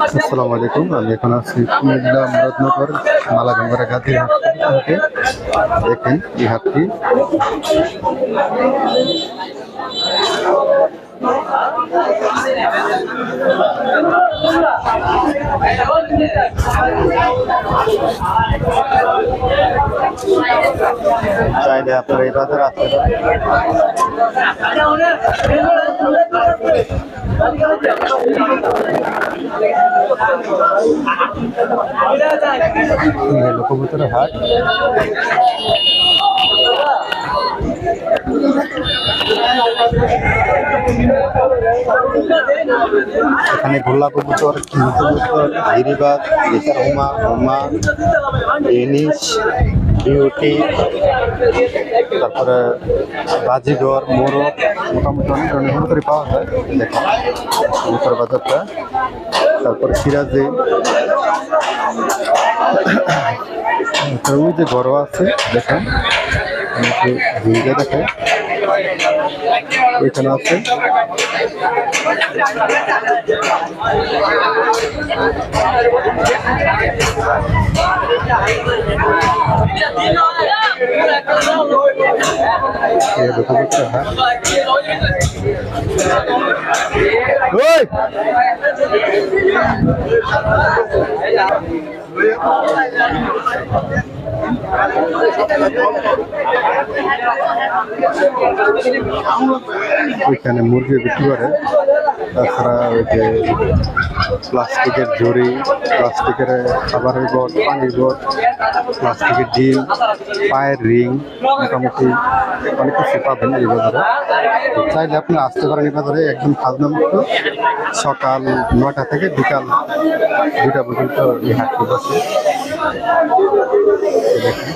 আসসালামু আলাইকুম। আমি এখন আছি কুমিল্লা মুরাদনগর মালাগঙ্গরা গাঁধী হাটে। দেখেন এই হাটটি চাইলে আপনারা এই বাজারে আসতে পারেন। কবুতরের হাট এখানে গোল্লা কবুতর, কবুতর, গিরিবাজ, রেসার হোমা, ডেনিশ, বিউটি, তারপরে বাজিগর, মোরগ, মোটামুটি অনেক ধরনের কবুতরই পাওয়া যায়। দেখেন কবুতর বাজারটা। তারপরে সিরাজি, ওই যে গরু আছে দেখেন, ভিড়ে দেখেন ওইখানে আছে। ওইখানে মুরগি বিক্রি করে। তাছাড়া ওই যে প্লাস্টিকের ঝুড়ি, প্লাস্টিকের খাবারের বোট, পানির বোট, প্লাস্টিকের ডিম, পায়ের রিং, মোটামুটি অনেক কিছু পাবেন এই বাজারে। চাইলে আপনি আসতে পারেন এই বাজারে, একদম খাজনা মুক্ত। সকাল 9টা থেকে বিকাল 2টা পর্যন্ত এই হাটটি বসে। দেখেন